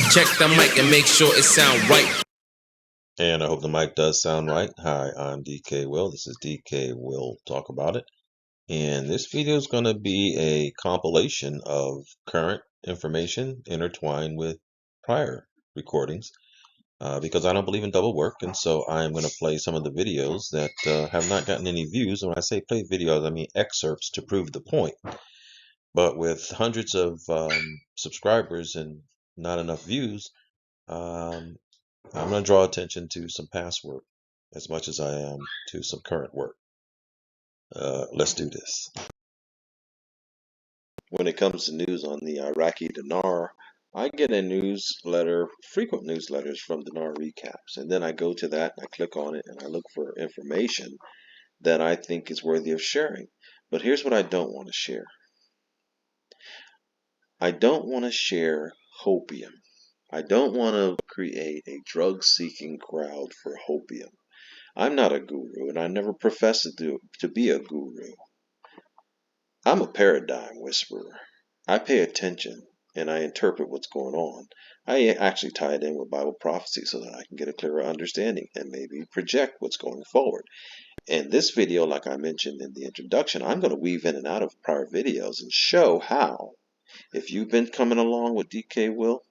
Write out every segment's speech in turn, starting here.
Check the mic and make sure it sound right. And I hope the mic does sound right. Hi, I'm DK Will. This is DK Will Talk About It. And this video is going to be a compilation of current information intertwined with prior recordings because I don't believe in double work. And so I'm going to play some of the videos that have not gotten any views. And when I say play videos, I mean excerpts to prove the point. But with hundreds of subscribers and not enough views, I'm going to draw attention to some past work as much as I am to some current work. Let's do this. When it comes to news on the Iraqi dinar, I get a newsletter, frequent newsletters from Dinar Recaps, and then I go to that and I click on it and I look for information that I think is worthy of sharing. But here's what I don't want to share. I don't want to share hopium. I don't want to create a drug-seeking crowd for hopium. I'm not a guru, and I never professed to be a guru. I'm a paradigm whisperer. I pay attention, and I interpret what's going on. I actually tie it in with Bible prophecy so that I can get a clearer understanding and maybe project what's going forward. In this video, like I mentioned in the introduction, I'm going to weave in and out of prior videos and show how, if you've been coming along with DK Will,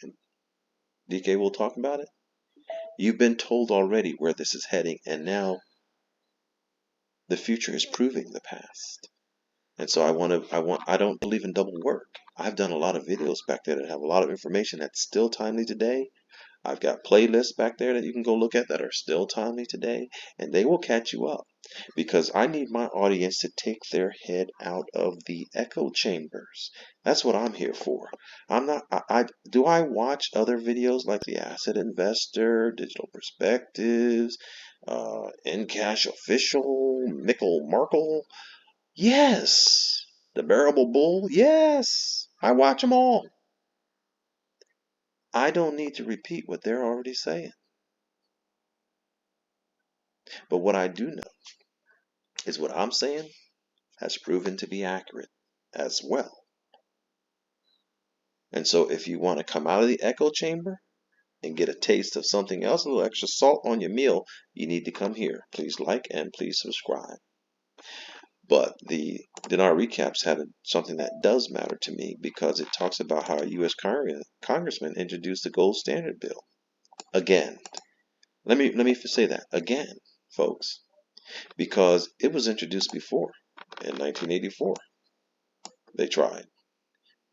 and DK Will talk about it, you've been told already where this is heading, and now the future is proving the past. And so I don't believe in double work. I've done a lot of videos back there that have a lot of information that's still timely today. I've got playlists back there that you can go look at that are still timely today, and they will catch you up because I need my audience to take their head out of the echo chambers. That's what I'm here for. Do I watch other videos like the Asset Investor, Digital Perspectives, Encash Official, Mickle Markle? Yes. The Bearable Bull? Yes. I watch them all. I don't need to repeat what they're already saying. But what I do know is what I'm saying has proven to be accurate as well. And so if you want to come out of the echo chamber and get a taste of something else, a little extra salt on your meal, you need to come here. Please like and please subscribe. But the Dinar Recaps had something that does matter to me because it talks about how a U.S. Congressman introduced the gold standard bill. Again. Let me say that. Again, folks. Because it was introduced before in 1984. They tried.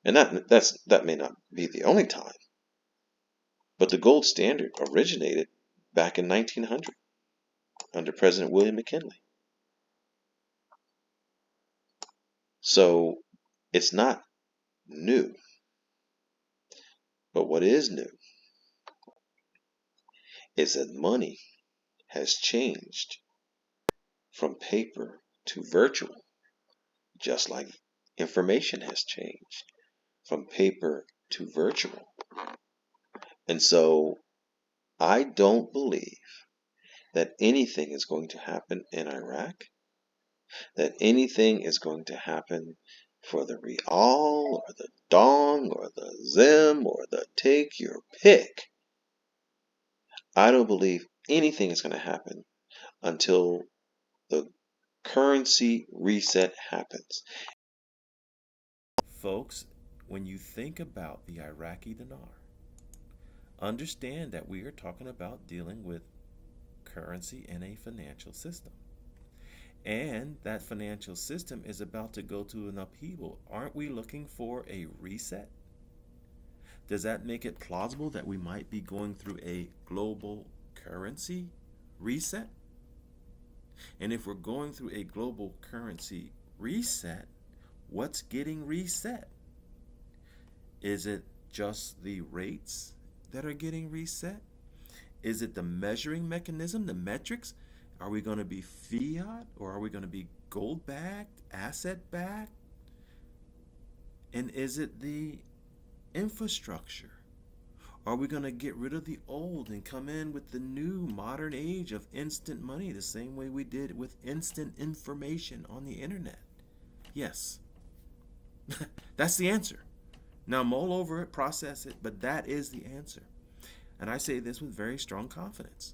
And that may not be the only time. But the gold standard originated back in 1900 under President William McKinley. So it's not new. But what is new is that money has changed from paper to virtual, just like information has changed from paper to virtual. And so I don't believe that anything is going to happen in Iraq, that anything is going to happen for the Rial or the Dong or the Zim or the take your pick. I don't believe anything is going to happen until the currency reset happens. Folks, when you think about the Iraqi dinar, understand that we are talking about dealing with currency in a financial system. And that financial system is about to go to an upheaval. Aren't we looking for a reset? Does that make it plausible that we might be going through a global currency reset? And if we're going through a global currency reset, what's getting reset? Is it just the rates that are getting reset? Is it the measuring mechanism, the metrics? Are we going to be fiat or are we going to be gold-backed, asset-backed? And is it the infrastructure? Are we going to get rid of the old and come in with the new modern age of instant money, the same way we did with instant information on the internet? Yes. That's the answer. Now mull over it, process it, but that is the answer. And I say this with very strong confidence.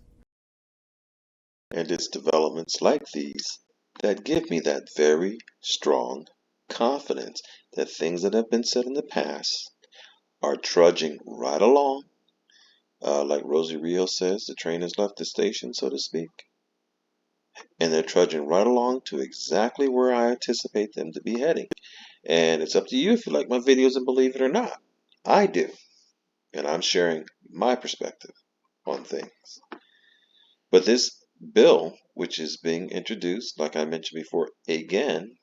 And it's developments like these that give me that very strong confidence that things that have been said in the past are trudging right along. Like Rosie Rios says, the train has left the station, so to speak. And they're trudging right along to exactly where I anticipate them to be heading. And it's up to you if you like my videos and believe it or not. I do. And I'm sharing my perspective on things. But this bill, which is being introduced, like I mentioned before, again,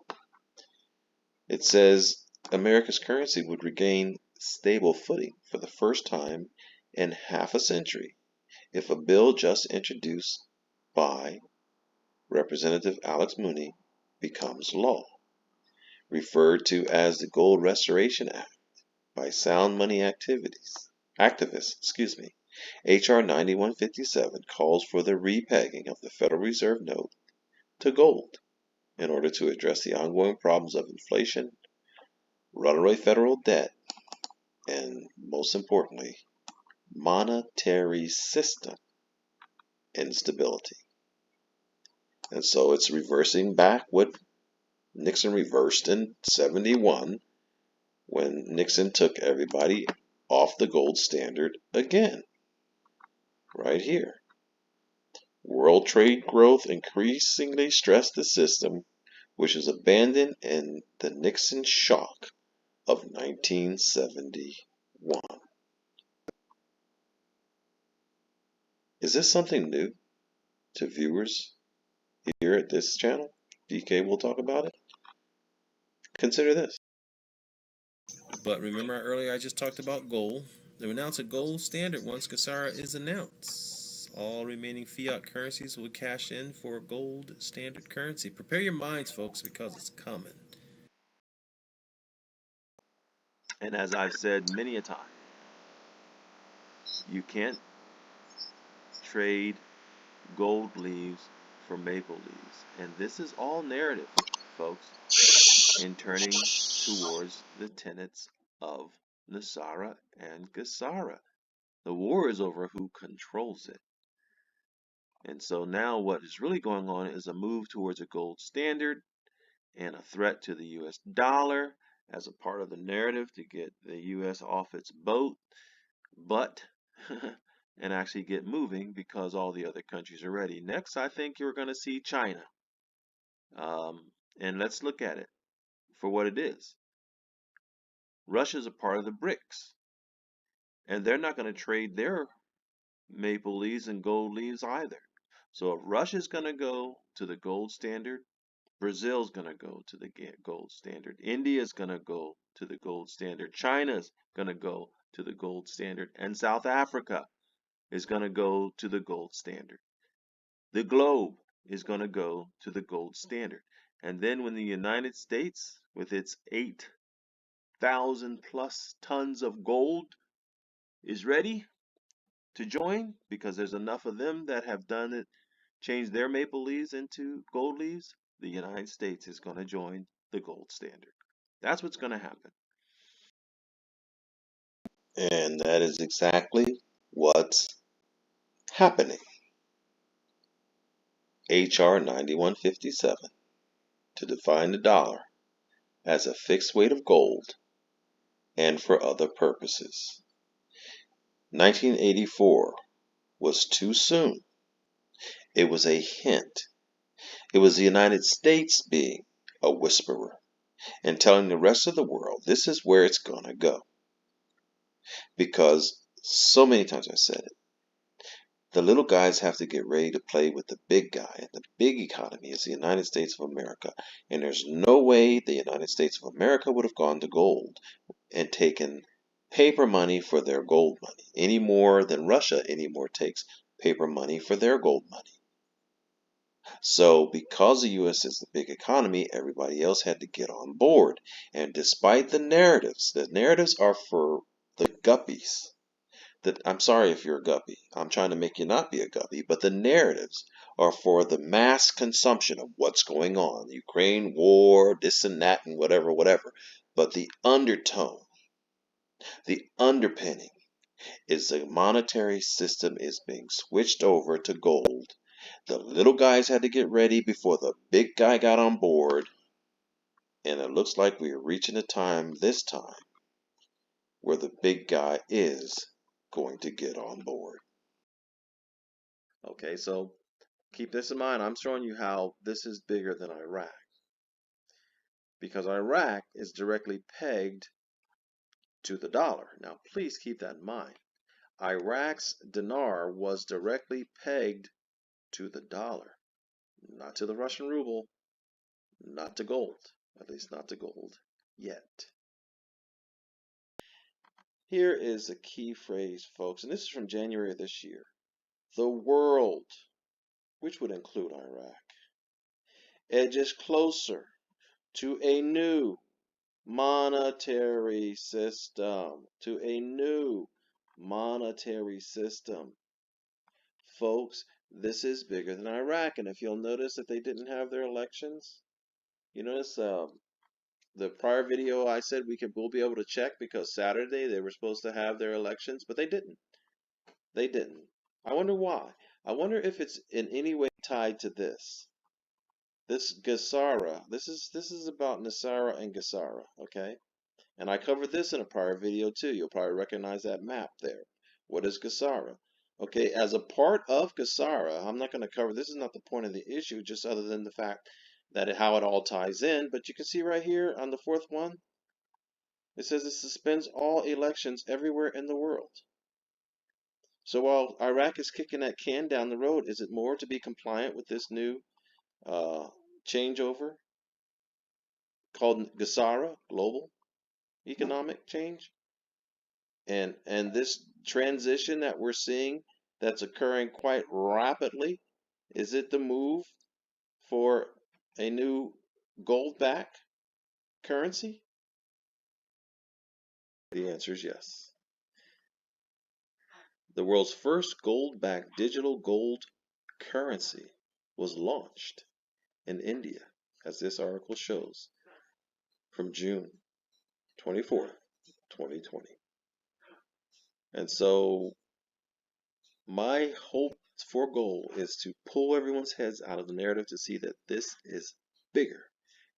it says America's currency would regain stable footing for the first time in half a century if a bill just introduced by Representative Alex Mooney becomes law, referred to as the Gold Restoration Act by sound money activists. H.R. 9157 calls for the repegging of the Federal Reserve note to gold in order to address the ongoing problems of inflation, runaway federal debt, and most importantly, monetary system instability. And so it's reversing back what Nixon reversed in 71 when Nixon took everybody off the gold standard again. Right here. World trade growth increasingly stressed the system, which was abandoned in the Nixon shock of 1971. Is this something new to viewers here at this channel? DK will talk about it. Consider this. But remember earlier I just talked about gold. They will announce a gold standard once Gesara is announced. All remaining fiat currencies will cash in for a gold standard currency. Prepare your minds, folks, because it's coming. And as I've said many a time, you can't trade gold leaves for maple leaves. And this is all narrative, folks, in turning towards the tenets of Nasara and Gesara. The war is over who controls it. And so now what is really going on is a move towards a gold standard and a threat to the US dollar as a part of the narrative to get the US off its boat, but and actually get moving because all the other countries are ready. Next, I think you're going to see China. And let's look at it for what it is. Russia's a part of the BRICS, and they're not going to trade their maple leaves and gold leaves either. So if Russia's going to go to the gold standard, Brazil's going to go to the gold standard. India's going to go to the gold standard. China's going to go to the gold standard. And South Africa is going to go to the gold standard. The globe is going to go to the gold standard. And then when the United States, with its 8,000 plus tons of gold, is ready to join, because there's enough of them that have done it, changed their maple leaves into gold leaves, the United States is going to join the gold standard. That's what's going to happen. And that is exactly what's happening. H.R. 9157 to define the dollar as a fixed weight of gold and for other purposes. 1984 was too soon. It was a hint. It was the United States being a whisperer and telling the rest of the world this is where it's going to go. Because so many times I said it, the little guys have to get ready to play with the big guy, and the big economy is the United States of America. And there's no way the United States of America would have gone to gold and taken paper money for their gold money, any more than Russia anymore takes paper money for their gold money. So because the U.S. is the big economy, everybody else had to get on board. And despite the narratives are for the guppies. I'm sorry if you're a guppy. I'm trying to make you not be a guppy, but the narratives are for the mass consumption of what's going on. The Ukraine war, this and that and whatever. But the undertone The underpinning is the monetary system is being switched over to gold. The little guys had to get ready before the big guy got on board, and it looks like we are reaching a time this time where the big guy is going to get on board. Okay, so keep this in mind. I'm showing you how this is bigger than Iraq, because Iraq is directly pegged to the dollar. Now, please keep that in mind. Iraq's dinar was directly pegged to the dollar, not to the Russian ruble, not to gold, at least not to gold yet. Here is a key phrase, folks, and this is from January of this year. The world, which would include Iraq, edges closer to a new monetary system, Folks, this is bigger than Iraq, and if you'll notice that they didn't have their elections, you notice the prior video I said we'll be able to check because Saturday they were supposed to have their elections, but they didn't. They didn't. I wonder why. I wonder if it's in any way tied to this. This Gesara, this is about Nasara and Gesara, okay? And I covered this in a prior video too. You'll probably recognize that map there. What is Gesara? Okay, as a part of Gesara, I'm not going to cover, this is not the point of the issue, just other than the fact that how it all ties in. But you can see right here on the fourth one, it says it suspends all elections everywhere in the world. So while Iraq is kicking that can down the road, is it more to be compliant with this new changeover called Gesara, global economic change? And this transition that we're seeing that's occurring quite rapidly, is it the move for a new gold-backed currency? The answer is yes. The world's first gold-backed digital gold currency was launched in India, as this article shows, from June 24th, 2020. And so my hope for gold is to pull everyone's heads out of the narrative to see that this is bigger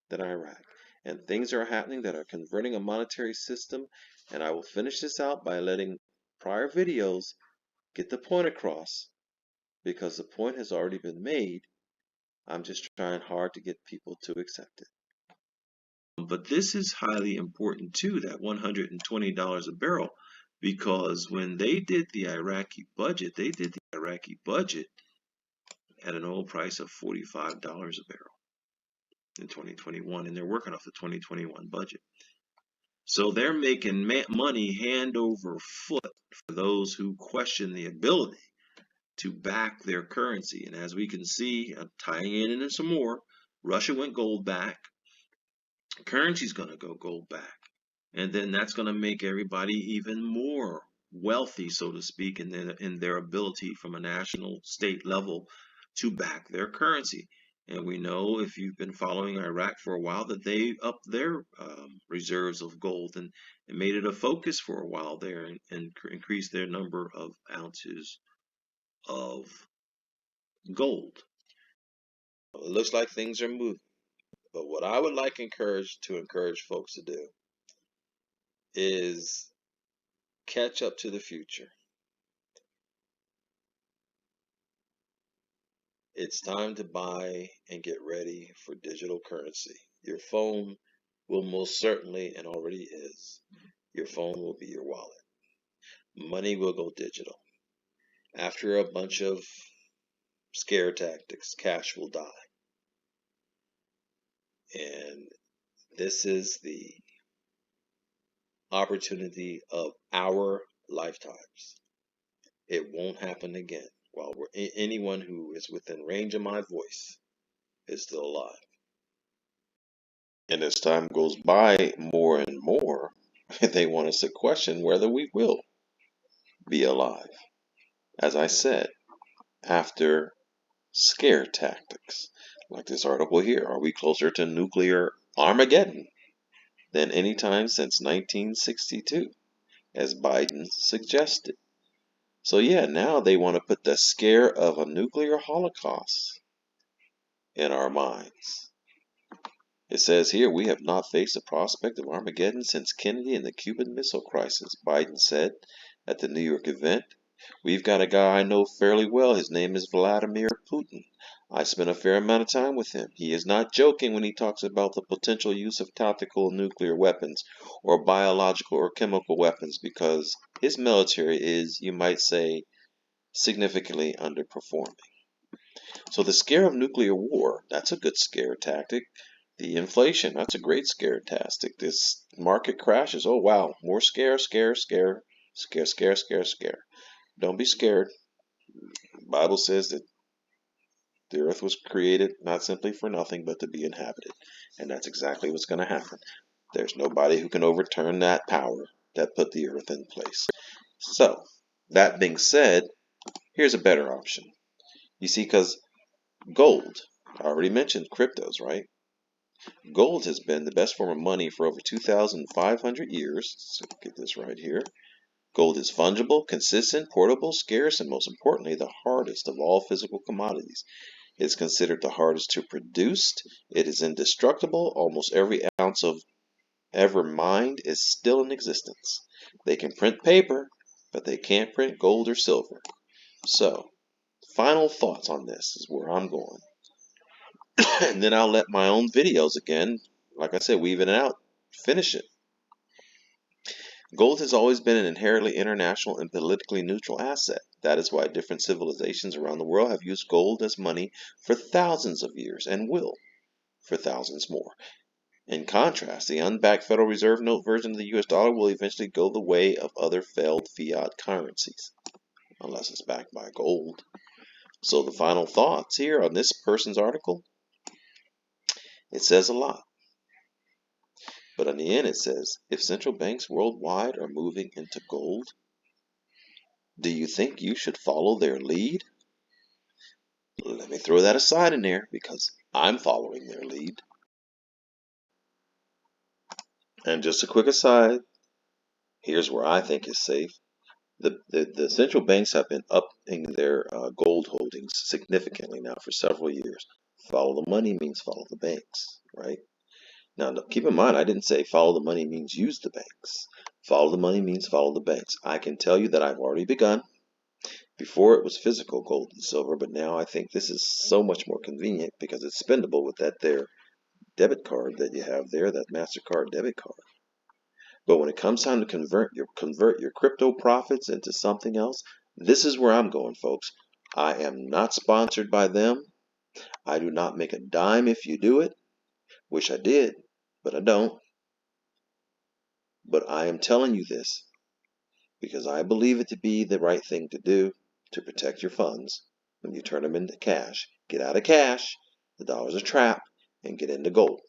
than Iraq. And things are happening that are converting a monetary system. And I will finish this out by letting prior videos get the point across, because the point has already been made. I'm just trying hard to get people to accept it. But this is highly important too, that $120 a barrel, because when they did the Iraqi budget, at an oil price of $45 a barrel in 2021, and they're working off the 2021 budget. So they're making money hand over foot for those who question the ability to back their currency. And as we can see, tying in into some more, Russia went gold back. Currency's going to go gold back. And then that's going to make everybody even more wealthy, so to speak, in their ability from a national state level to back their currency. And we know, if you've been following Iraq for a while, that they upped their reserves of gold and made it a focus for a while there, and increased their number of ounces of gold. It looks like things are moving. But what I would like to encourage folks to do is catch up to the future. It's time to buy and get ready for digital currency. Your phone will most certainly, and already is, your phone will be your wallet. Money will go digital. After a bunch of scare tactics, cash will die. And this is the opportunity of our lifetimes. It won't happen again while anyone who is within range of my voice is still alive. And as time goes by, more and more, they want us to question whether we will be alive. As I said, after scare tactics, like this article here, are we closer to nuclear Armageddon than any time since 1962? as Biden suggested. So yeah, now they want to put the scare of a nuclear holocaust in our minds. It says here, we have not faced the prospect of Armageddon since Kennedy and the Cuban Missile Crisis, Biden said at the New York event. We've got a guy I know fairly well. His name is Vladimir Putin. I spent a fair amount of time with him. He is not joking when he talks about the potential use of tactical nuclear weapons or biological or chemical weapons because his military is, you might say, significantly underperforming. So the scare of nuclear war, that's a good scare tactic. The inflation, that's a great scare tactic. This market crashes, oh wow, more scare. Don't be scared. The Bible says that the earth was created not simply for nothing, but to be inhabited. And that's exactly what's going to happen. There's nobody who can overturn that power that put the earth in place. So, that being said, here's a better option. You see, because gold, I already mentioned cryptos, right? Gold has been the best form of money for over 2,500 years. So get this right here. Gold is fungible, consistent, portable, scarce, and most importantly, the hardest of all physical commodities. It is considered the hardest to produce. It is indestructible. Almost every ounce of ever mined is still in existence. They can print paper, but they can't print gold or silver. So, final thoughts on this is where I'm going. And then I'll let my own videos again, like I said, weave it out, finish it. Gold has always been an inherently international and politically neutral asset. That is why different civilizations around the world have used gold as money for thousands of years and will for thousands more. In contrast, the unbacked Federal Reserve note version of the US dollar will eventually go the way of other failed fiat currencies, unless it's backed by gold. So the final thoughts here on this person's article, it says a lot. But in the end, it says, if central banks worldwide are moving into gold, do you think you should follow their lead? Let me throw that aside in there because I'm following their lead. And just a quick aside, here's where I think is safe. The central banks have been upping their gold holdings significantly now for several years. Follow the money means follow the banks, right? Now, keep in mind, I didn't say follow the money means use the banks. Follow the money means follow the banks. I can tell you that I've already begun. Before it was physical gold and silver, but now I think this is so much more convenient because it's spendable with that there debit card that you have there, that MasterCard debit card. But when it comes time to convert your crypto profits into something else, this is where I'm going, folks. I am not sponsored by them. I do not make a dime if you do it. Wish I did, but I don't. But I am telling you this because I believe it to be the right thing to do to protect your funds when you turn them into cash. Get out of cash, the dollar's a trap, and get into gold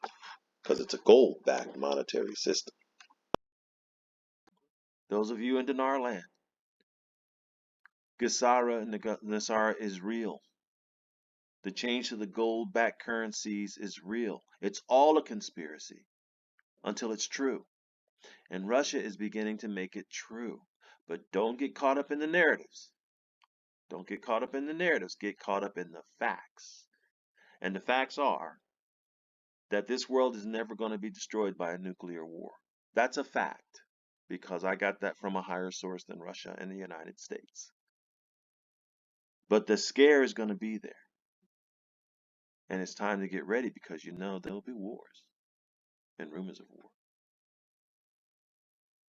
because it's a gold-backed monetary system. Those of you in Dinar land, Gesara and Nasara is real. The change to the gold-backed currencies is real. It's all a conspiracy until it's true. And Russia is beginning to make it true. But don't get caught up in the narratives. Don't get caught up in the narratives. Get caught up in the facts. And the facts are that this world is never going to be destroyed by a nuclear war. That's a fact because I got that from a higher source than Russia and the United States. But the scare is going to be there. And it's time to get ready because you know there'll be wars and rumors of war.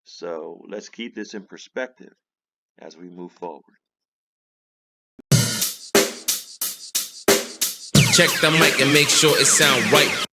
So let's keep this in perspective as we move forward. Check the mic and make sure it sound right.